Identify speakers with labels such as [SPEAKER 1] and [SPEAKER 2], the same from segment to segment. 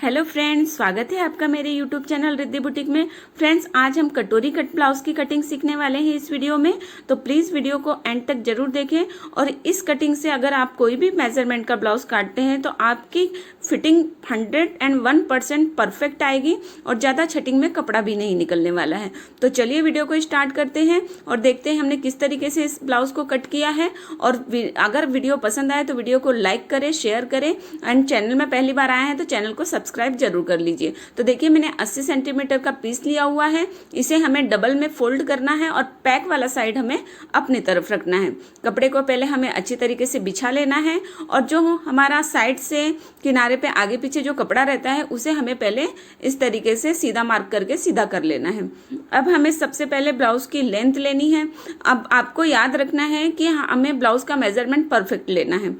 [SPEAKER 1] Hello friends, स्वागत है आपका मेरे यूट्यूब चैनल रिद्धि बुटीक में। फ्रेंड्स, आज हम कटोरी कट ब्लाउज की कटिंग सीखने वाले हैं इस वीडियो में, तो प्लीज़ वीडियो को एंड तक जरूर देखें। और इस कटिंग से अगर आप कोई भी मेजरमेंट का ब्लाउज काटते हैं तो आपकी फिटिंग 101% परफेक्ट आएगी और ज़्यादा छटिंग में कपड़ा भी नहीं निकलने वाला है। तो चलिए वीडियो को स्टार्ट करते हैं और देखते हैं हमने किस तरीके से इस ब्लाउज को कट किया है। और अगर वीडियो पसंद आए तो वीडियो को लाइक करें, शेयर करें एंड चैनल में पहली बार आए हैं तो चैनल को सब्सक्राइब जरूर कर लीजिए। तो देखिए, मैंने 80 सेंटीमीटर का पीस लिया हुआ है। इसे हमें डबल में फोल्ड करना है और पैक वाला साइड हमें अपनी तरफ रखना है। कपड़े को पहले हमें अच्छी तरीके से बिछा लेना है और जो हमारा साइड से किनारे पे आगे पीछे जो कपड़ा रहता है उसे हमें पहले इस तरीके से सीधा मार्क करके सीधा कर लेना है। अब हमें सबसे पहले ब्लाउज की लेंथ लेनी है। अब आपको याद रखना है कि हमें ब्लाउज का मेजरमेंट परफेक्ट लेना है।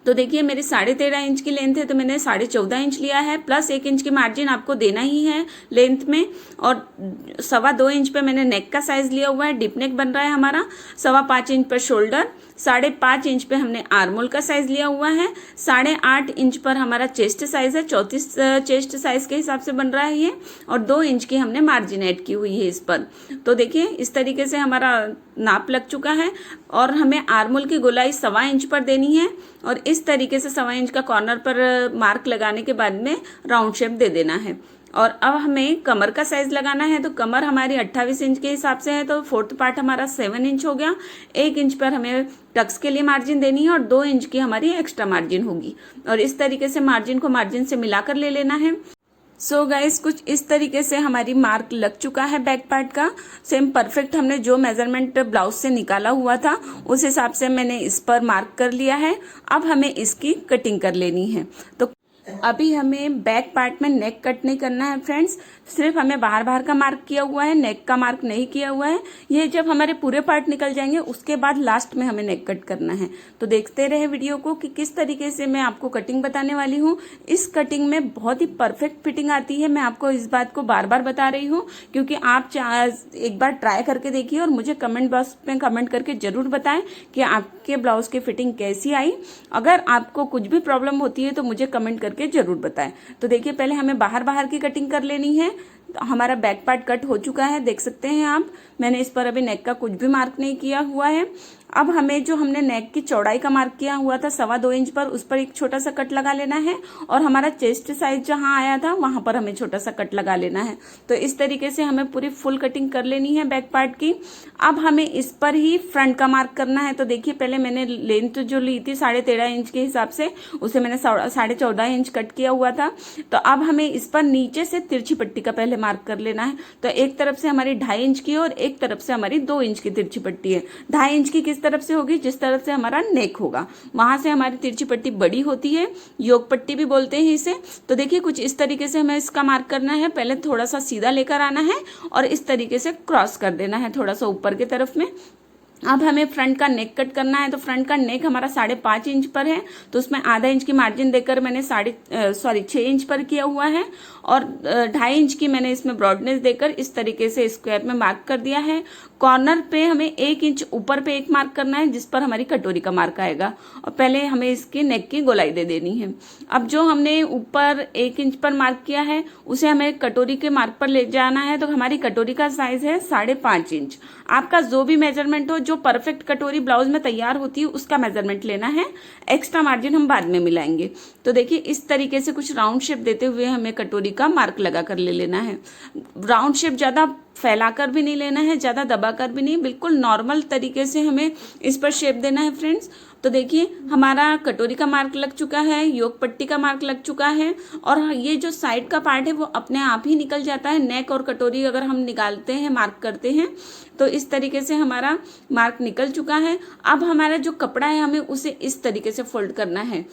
[SPEAKER 1] तो देखिए, मेरी 13.5 इंच की लेंथ है तो मैंने 14.5 इंच लिया है, प्लस 1 इंच की मार्जिन आपको देना ही है लेंथ में। और 2.25 इंच पे मैंने नेक का साइज लिया हुआ है, डीप नेक बन रहा है हमारा। 5.25 इंच पर शोल्डर, 5.5 इंच पे हमने आर्मोल का साइज लिया हुआ है। 8.5 इंच पर हमारा चेस्ट साइज है, 34 चेस्ट साइज के हिसाब से बन रहा है ये। और 2 इंच की हमने मार्जिन ऐड की हुई है इस पर। तो देखिए, इस तरीके से हमारा नाप लग चुका है और हमें आर्मोल की गोलाई 1.25 इंच पर देनी है। और इस तरीके से 1.25 इंच का कॉर्नर पर मार्क लगाने के बाद में राउंड शेप दे देना है। और अब हमें कमर का साइज लगाना है। तो कमर हमारी 28 इंच के हिसाब से है तो फोर्थ पार्ट हमारा 7 इंच हो गया। 1 इंच पर हमें टक्स के लिए मार्जिन देनी है और 2 इंच की हमारी एक्स्ट्रा मार्जिन होगी। और इस तरीके से मार्जिन को मार्जिन से मिलाकर ले लेना है। सो गाइस, कुछ इस तरीके से हमारी मार्क लग चुका है बैक पार्ट का। सेम परफेक्ट हमने जो मेजरमेंट ब्लाउज से निकाला हुआ था उस हिसाब से मैंने इस पर मार्क कर लिया है। अब हमें इसकी कटिंग कर लेनी है। तो अभी हमें बैक पार्ट में नेक कट नहीं करना है फ्रेंड्स, सिर्फ हमें बाहर बाहर का मार्क किया हुआ है, नेक का मार्क नहीं किया हुआ है। ये जब हमारे पूरे पार्ट निकल जाएंगे उसके बाद लास्ट में हमें नेक कट करना है। तो देखते रहे वीडियो को कि किस तरीके से मैं आपको कटिंग बताने वाली हूँ। इस कटिंग में बहुत ही परफेक्ट फिटिंग आती है। मैं आपको इस बात को बार बार बता रही हूँ क्योंकि आप एक बार ट्राई करके देखिए और मुझे कमेंट बॉक्स में कमेंट करके जरूर बताएं कि आपके ब्लाउज की फिटिंग कैसी आई। अगर आपको कुछ भी प्रॉब्लम होती है तो मुझे कमेंट करके जरूर बताएं। तो देखिए, पहले हमें बाहर बाहर की कटिंग कर लेनी है। तो हमारा बैक पार्ट कट हो चुका है, देख सकते हैं आप। मैंने इस पर अभी नेक का कुछ भी मार्क नहीं किया हुआ है। अब हमें जो हमने नेक की चौड़ाई का मार्क किया हुआ था 2.25 इंच पर, उस पर एक छोटा सा कट लगा लेना है। और हमारा चेस्ट साइज जहां आया था वहां पर हमें छोटा सा कट लगा लेना है। तो इस तरीके से हमें पूरी फुल कटिंग कर लेनी है बैक पार्ट की। अब हमें इस पर ही फ्रंट का मार्क करना है। तो देखिए, पहले मैंने लेंथ जो ली थी 13.5 इंच के हिसाब से, उसे मैंने 14.5 इंच कट किया हुआ था। तो अब हमें इस पर नीचे से तिरछी पट्टी का पहले मार्क कर लेना है। तो एक तरफ से हमारी 2.5 इंच की और एक तरफ से हमारी 2 इंच की तिरछी पट्टी है। 2.5 इंच की किस तरफ से होगी? जिस तरफ से हमारा नेक होगा वहां से हमारी तिरछी पट्टी बड़ी होती है, योग पट्टी भी बोलते हैं इसे। तो देखिए, कुछ इस तरीके से हमें इसका मार्क करना है। पहले थोड़ा सा सीधा लेकर आना है और इस तरीके से क्रॉस कर देना है थोड़ा सा ऊपर की तरफ में। अब हमें फ्रंट का नेक कट करना है। तो फ्रंट का नेक हमारा 5.5 इंच पर है तो उसमें आधा इंच की मार्जिन देकर मैंने 6 इंच पर किया हुआ है। और 2.5 इंच की मैंने इसमें ब्रॉडनेस देकर इस तरीके से स्क्वायर में मार्क कर दिया है। कॉर्नर पे हमें 1 इंच ऊपर पे एक मार्क करना है जिस पर हमारी कटोरी का मार्क आएगा। और पहले हमें इसकी नेक की गोलाई दे देनी है। अब जो हमने ऊपर 1 इंच पर मार्क किया है उसे हमें कटोरी के मार्क पर ले जाना है। तो हमारी कटोरी का साइज है 5.5 इंच। आपका जो भी मेजरमेंट हो, जो परफेक्ट कटोरी ब्लाउज में तैयार होती है उसका मेजरमेंट लेना है। एक्स्ट्रा मार्जिन हम बाद में मिलाएंगे। तो देखिए, इस तरीके से कुछ राउंड शेप देते हुए हमें कटोरी का मार्क लगा कर ले लेना है। राउंड शेप ज्यादा फैलाकर भी नहीं लेना है, ज्यादा दबाकर भी नहीं, बिल्कुल नॉर्मल तरीके से हमें इस पर शेप देना है फ्रेंड्स। तो देखिए, हमारा कटोरी का मार्क लग चुका है, योग पट्टी का मार्क लग चुका है और ये जो साइड का पार्ट है वो अपने आप ही निकल जाता है। नेक और कटोरी अगर हम निकालते हैं, मार्क करते हैं तो इस तरीके से हमारा मार्क निकल चुका है। अब हमारा जो कपड़ा है हमें उसे इस तरीके से फोल्ड करना है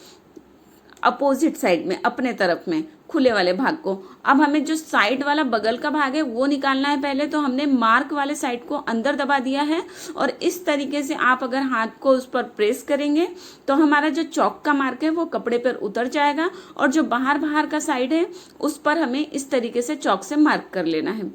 [SPEAKER 1] अपोजिट साइड में, अपने तरफ में खुले वाले भाग को। अब हमें जो साइड वाला बगल का भाग है वो निकालना है पहले। तो हमने मार्क वाले साइड को अंदर दबा दिया है और इस तरीके से आप अगर हाथ को उस पर प्रेस करेंगे तो हमारा जो चौक का मार्क है वो कपड़े पर उतर जाएगा। और जो बाहर बाहर का साइड है उस पर हमें इस तरीके से चौक से मार्क कर लेना है।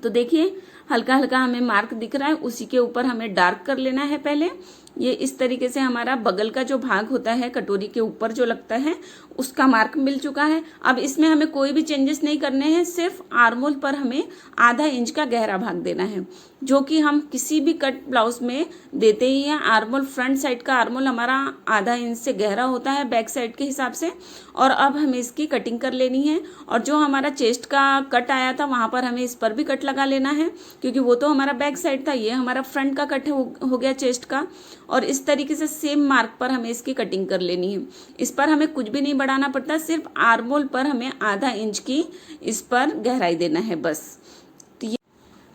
[SPEAKER 1] तो देखिए, हल्का हल्का हमें मार्क दिख रहा है, उसी के ऊपर हमें डार्क कर लेना है पहले। ये इस तरीके से हमारा बगल का जो भाग होता है कटोरी के ऊपर जो लगता है उसका मार्क मिल चुका है। अब इसमें हमें कोई भी चेंजेस नहीं करने हैं, सिर्फ आर्मोल पर हमें आधा इंच का गहरा भाग देना है, जो कि हम किसी भी कट ब्लाउज में देते ही हैं। आर्मोल, फ्रंट साइड का आर्मोल हमारा आधा इंच से गहरा होता है बैक साइड के हिसाब से। और अब हमें इसकी कटिंग कर लेनी है। और जो हमारा चेस्ट का कट आया था वहां पर हमें इस पर भी कट लगा लेना है, क्योंकि वो तो हमारा बैक साइड था, ये हमारा फ्रंट का कट हो गया चेस्ट का। और इस तरीके से सेम मार्क पर हमें इसकी कटिंग कर लेनी है। इस पर हमें कुछ भी नहीं बढ़ाना पड़ता, सिर्फ आर्मोल पर हमें आधा इंच की इस पर गहराई देना है बस।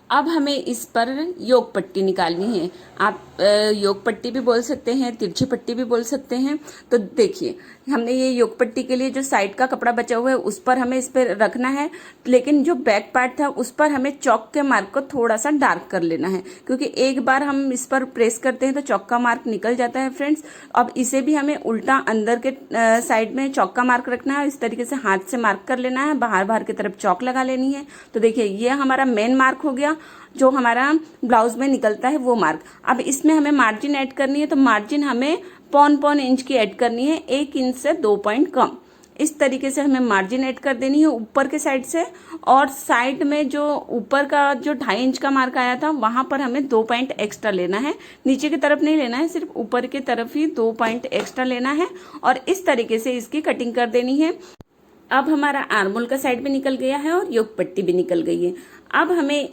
[SPEAKER 1] अब हमें इस पर योग पट्टी निकालनी है। आप योग पट्टी भी बोल सकते हैं, तिरछी पट्टी भी बोल सकते हैं। तो देखिए, हमने ये योग पट्टी के लिए जो साइड का कपड़ा बचा हुआ है उस पर हमें इस पर रखना है, लेकिन जो बैक पार्ट था उस पर हमें चौक के मार्क को थोड़ा सा डार्क कर लेना है, क्योंकि एक बार हम इस पर प्रेस करते हैं तो चौक का मार्क निकल जाता है फ्रेंड्स। अब इसे भी हमें उल्टा अंदर के साइड में चौक का मार्क रखना है। इस तरीके से हाथ से मार्क कर लेना है, बाहर बाहर की तरफ चौक लगा लेनी है। तो देखिए, ये हमारा मेन मार्क हो गया, जो हमारा ब्लाउज में निकलता है वो मार्क। अब इसमें हमें मार्जिन ऐड करनी है, तो मार्जिन हमें 0.5 इंच की ऐड करनी है, 1 इंच से 2 पॉइंट कम। इस तरीके से हमें मार्जिन ऐड कर देनी है ऊपर के साइड से। और साइड में जो ऊपर का जो 2.5 इंच का मार्क आया था वहां पर हमें 2 पॉइंट एक्स्ट्रा लेना है, नीचे की तरफ नहीं लेना है, सिर्फ ऊपर की तरफ ही 2 पॉइंट एक्स्ट्रा लेना है। और इस तरीके से इसकी कटिंग कर देनी है। अब हमारा आर्मोल का साइड भी निकल गया है और योग पट्टी भी निकल गई है। अब हमें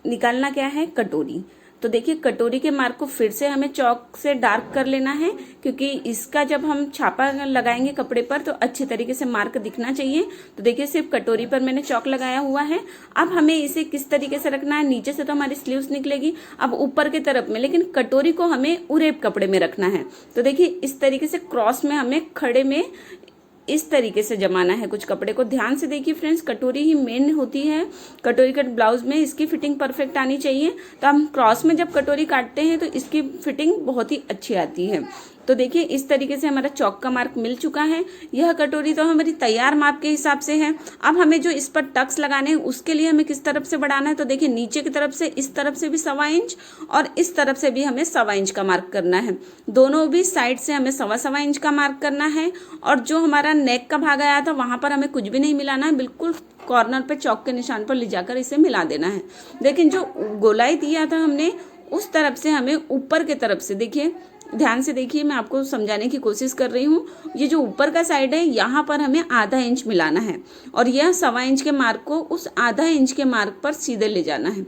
[SPEAKER 1] निकालना क्या है, कटोरी। तो देखिए, कटोरी के मार्क को फिर से हमें चौक से डार्क कर लेना है, क्योंकि इसका जब हम छापा लगाएंगे कपड़े पर तो अच्छे तरीके से मार्क दिखना चाहिए। तो देखिए, सिर्फ कटोरी पर मैंने चौक लगाया हुआ है। अब हमें इसे किस तरीके से रखना है, नीचे से तो हमारी स्लीव्स निकलेगी, अब ऊपर की तरफ में, लेकिन कटोरी को हमें उरेब कपड़े में रखना है। तो देखिए, इस तरीके से क्रॉस में हमें खड़े में इस तरीके से जमाना है कुछ कपड़े को। ध्यान से देखिए फ्रेंड्स, कटोरी ही मेन होती है कटोरी कट ब्लाउज में, इसकी फिटिंग परफेक्ट आनी चाहिए। तो हम क्रॉस में जब कटोरी काटते हैं तो इसकी फिटिंग बहुत ही अच्छी आती है। तो देखिए, इस तरीके से हमारा चौक का मार्क मिल चुका है। यह कटोरी तो हमारी तैयार माप के हिसाब से है। अब हमें जो इस पर टक्स लगाने हैं उसके लिए हमें किस तरफ से बढ़ाना है, तो देखिए, नीचे की तरफ से इस तरफ से भी 1.25 इंच और इस तरफ से भी हमें 1.25 इंच का मार्क करना है। दोनों भी साइड से हमें 1.25 इंच का मार्क करना है। और जो हमारा नेक का भाग आया था वहां पर हमें कुछ भी नहीं मिलाना है, बिल्कुल कॉर्नर पे चौक के निशान पर ले जाकर इसे मिला देना है। लेकिन जो गोलाई दिया था हमने उस तरफ से हमें ऊपर की तरफ से, देखिए ध्यान से देखिए, मैं आपको समझाने की कोशिश कर रही हूँ। ये जो ऊपर का साइड है यहाँ पर हमें आधा इंच मिलाना है और यह 1.25 इंच के मार्क को उस आधा इंच के मार्क पर सीधे ले जाना है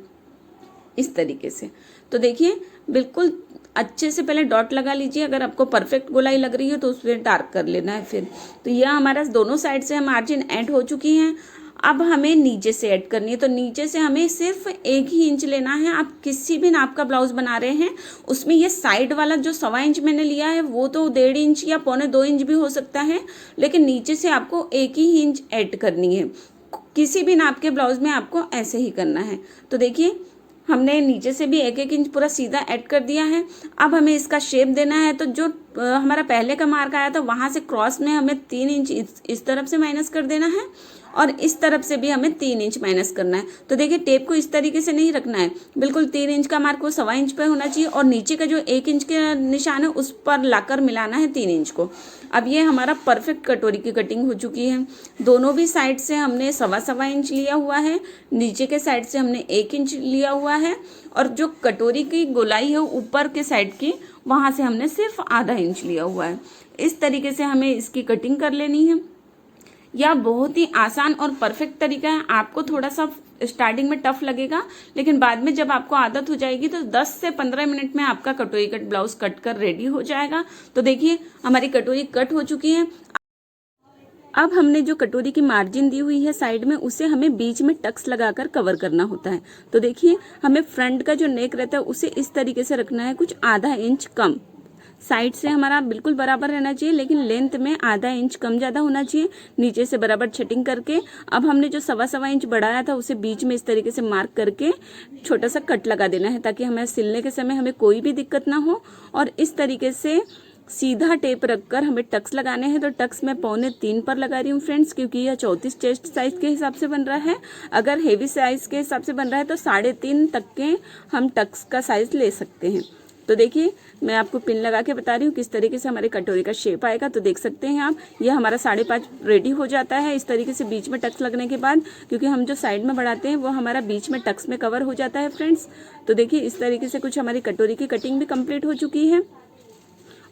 [SPEAKER 1] इस तरीके से। तो देखिए, बिल्कुल अच्छे से पहले डॉट लगा लीजिए। अगर आपको परफेक्ट गोलाई लग रही है तो उसमें डार्क कर लेना है फिर। तो यह हमारा दोनों साइड से मार्जिन ऐड हो चुकी हैं। अब हमें नीचे से ऐड करनी है। तो नीचे से हमें सिर्फ 1 ही इंच लेना है। आप किसी भी नाप का ब्लाउज बना रहे हैं उसमें ये साइड वाला जो 1.25 इंच मैंने लिया है वो तो 1.5 इंच या 1.25 इंच भी हो सकता है, लेकिन नीचे से आपको 1 ही इंच ऐड करनी है। किसी भी नाप के ब्लाउज में आपको ऐसे ही करना है। तो देखिए, हमने नीचे से भी 1 इंच पूरा सीधा ऐड कर दिया है। अब हमें इसका शेप देना है। तो जो हमारा पहले का मार्क आया था वहां से क्रॉस में हमें 3 इंच इस तरफ से माइनस कर देना है और इस तरफ से भी हमें 3 इंच माइनस करना है। तो देखिए, टेप को इस तरीके से नहीं रखना है, बिल्कुल 3 इंच का मार्क वो 1.25 इंच पे होना चाहिए और नीचे का जो 1 इंच के निशान है उस पर लाकर मिलाना है 3 इंच को। अब ये हमारा परफेक्ट कटोरी की कटिंग हो चुकी है। दोनों भी साइड से हमने 1.25 इंच लिया हुआ है, नीचे के साइड से हमने 1 इंच लिया हुआ है और जो कटोरी की गोलाई है ऊपर के साइड की वहां से हमने सिर्फ आधा इंच लिया हुआ है। इस तरीके से हमें इसकी कटिंग कर लेनी है। यह बहुत ही आसान और परफेक्ट तरीका है। आपको थोड़ा सा स्टार्टिंग में टफ लगेगा, लेकिन बाद में जब आपको आदत हो जाएगी तो 10 से 15 मिनट में आपका कटोरी कट ब्लाउज कट कर रेडी हो जाएगा। तो देखिए, हमारी कटोरी कट हो चुकी है। अब हमने जो कटोरी की मार्जिन दी हुई है साइड में, उसे हमें बीच में टक्स लगाकर कवर करना होता है। तो देखिए, हमें फ्रंट का जो नेक रहता है उसे इस तरीके से रखना है, कुछ आधा इंच कम। साइड से हमारा बिल्कुल बराबर रहना चाहिए, लेकिन लेंथ में आधा इंच कम ज्यादा होना चाहिए। नीचे से बराबर छटिंग करके अब हमने जो 1.25 इंच बढ़ाया था उसे बीच में इस तरीके से मार्क करके छोटा सा कट लगा देना है, ताकि हमें सिलने के समय हमें कोई भी दिक्कत ना हो। और इस तरीके से सीधा टेप रखकर हमें टक्स लगाने हैं। तो टक्स मैं 2.25 पर लगा रही हूँ फ्रेंड्स, क्योंकि यह 34 चेस्ट साइज के हिसाब से बन रहा है। अगर हेवी साइज के हिसाब से बन रहा है तो 3.5 तक के हम टक्स का साइज ले सकते हैं। तो देखिए मैं आपको पिन लगा के बता रही हूँ किस तरीके से हमारे कटोरी का शेप आएगा। तो देख सकते हैं आप, ये हमारा 5.5 रेडी हो जाता है इस तरीके से बीच में टक्स लगने के बाद, क्योंकि हम जो साइड में बढ़ाते हैं वो हमारा बीच में टक्स में कवर हो जाता है फ्रेंड्स। तो देखिए इस तरीके से कुछ हमारी कटोरी की कटिंग भी कंप्लीट हो चुकी है।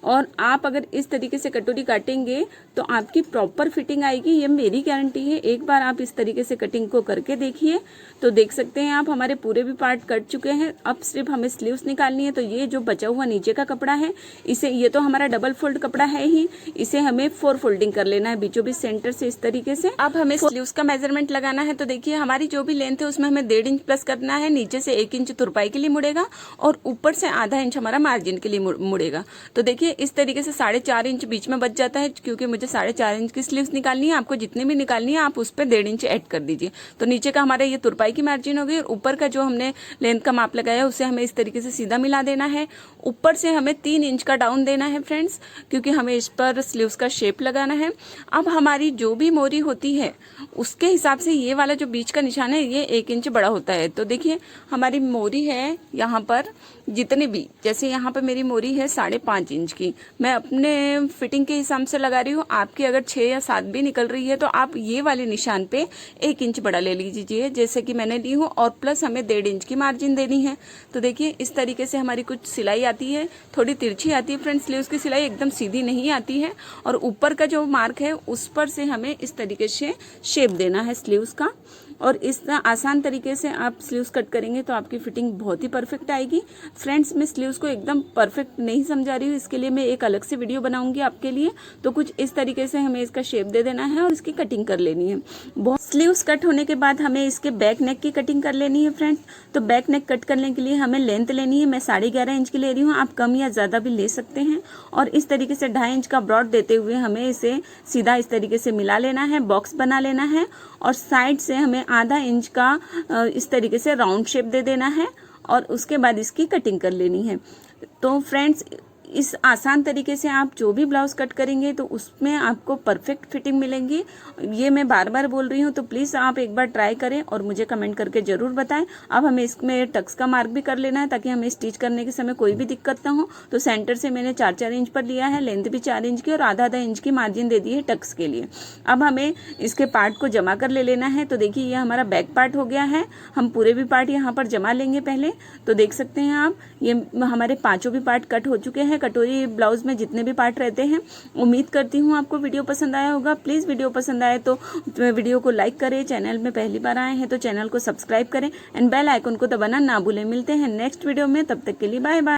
[SPEAKER 1] और आप अगर इस तरीके से कटोरी काटेंगे तो आपकी प्रॉपर फिटिंग आएगी, ये मेरी गारंटी है। एक बार आप इस तरीके से कटिंग को करके देखिए। तो देख सकते हैं आप, हमारे पूरे भी पार्ट कट चुके हैं। अब सिर्फ हमें स्लीव्स निकालनी है। तो ये जो बचा हुआ नीचे का कपड़ा है, इसे, ये तो हमारा डबल फोल्ड कपड़ा है ही, इसे हमें 4 फोल्डिंग कर लेना है बीचों बीच सेंटर से इस तरीके से। अब हमें स्लीव्स का मेजरमेंट लगाना है। तो देखिए हमारी जो भी लेंथ है उसमें हमें 1.5 इंच प्लस करना है। नीचे से 1 इंच तुरपाई के लिए मुड़ेगा और ऊपर से आधा इंच हमारा मार्जिन के लिए मुड़ेगा। तो देखिए इस तरीके से 4.5 इंच बीच में बच जाता है, क्योंकि मुझे 4.5 इंच की स्लीव्स निकालनी है। आपको जितनी भी निकालनी है आप उस पर 1.5 इंच ऐड कर दीजिए। तो नीचे का हमारा ये तुरपाई की मार्जिन हो गई और ऊपर का जो हमने लेंथ का माप लगाया है उसे हमें इस तरीके से सीधा मिला देना है। ऊपर से हमें 3 इंच का डाउन देना है फ्रेंड्स, क्योंकि हमें इस पर स्लीव्स का शेप लगाना है। अब हमारी जो भी मोरी होती है उसके हिसाब से ये वाला जो बीच का निशान है ये 1 इंच बड़ा होता है। तो देखिए हमारी मोरी है यहाँ पर, जितनी भी, जैसे यहाँ पर मेरी मोरी है 5.5 इंच की, मैं अपने फिटिंग के हिसाब से लगा रही हूँ। आपकी अगर 6 या 7 भी निकल रही है तो आप ये वाले निशान पे 1 इंच बड़ा ले लीजिए, जैसे कि मैंने ली हूँ, और प्लस हमें 1.5 इंच की मार्जिन देनी है। तो देखिए इस तरीके से हमारी कुछ सिलाई आती है, थोड़ी तिरछी आती है फ्रेंड्स, स्लीव्स की सिलाई एकदम सीधी नहीं आती है। और ऊपर का जो मार्क है उस पर से हमें इस तरीके से शेप देना है स्लीव्स का। और इस आसान तरीके से आप स्लीव्स कट करेंगे तो आपकी फिटिंग बहुत ही परफेक्ट आएगी। फ्रेंड्स मैं स्लीव्स को एकदम परफेक्ट नहीं समझा रही हूँ, इसके लिए मैं एक अलग से वीडियो बनाऊंगी आपके लिए। तो कुछ इस तरीके से हमें इसका शेप दे देना है और इसकी कटिंग कर लेनी है। बहुत स्लीव्स कट होने के बाद हमें इसके बैक नेक की कटिंग कर लेनी है फ्रेंड्स। तो बैक नेक कट करने के लिए हमें लेंथ लेनी है, मैं 11.5 इंच की ले रही हूँ, आप कम या ज़्यादा भी ले सकते हैं। और इस तरीके से 2.5 इंच का ब्रॉड देते हुए हमें इसे सीधा इस तरीके से मिला लेना है, बॉक्स बना लेना है। और साइड से हमें आधा इंच का इस तरीके से राउंड शेप दे देना है और उसके बाद इसकी कटिंग कर लेनी है। तो फ्रेंड्स इस आसान तरीके से आप जो भी ब्लाउज कट करेंगे तो उसमें आपको परफेक्ट फिटिंग मिलेंगी। ये मैं बार बार बोल रही हूँ, तो प्लीज़ आप एक बार ट्राई करें और मुझे कमेंट करके ज़रूर बताएं। अब हमें इसमें टक्स का मार्क भी कर लेना है ताकि हमें स्टिच करने के समय कोई भी दिक्कत ना हो। तो सेंटर से मैंने 4-4 इंच पर लिया है, लेंथ भी 4 इंच की और आधा इंच की मार्जिन दे दी है टक्स के लिए। अब हमें इसके पार्ट को जमा कर ले लेना है। तो देखिए ये हमारा बैक पार्ट हो गया है, हम पूरे भी पार्ट यहाँ पर जमा लेंगे पहले। तो देख सकते हैं आप, ये हमारे 5 भी पार्ट कट हो चुके हैं कटोरी ब्लाउज में जितने भी पार्ट रहते हैं। उम्मीद करती हूँ आपको वीडियो पसंद आया होगा। प्लीज़ वीडियो पसंद आए तो वीडियो को लाइक करें, चैनल में पहली बार आए हैं तो चैनल को सब्सक्राइब करें एंड बेल आइकन को दबाना ना भूलें। मिलते हैं नेक्स्ट वीडियो में, तब तक के लिए बाय बाय।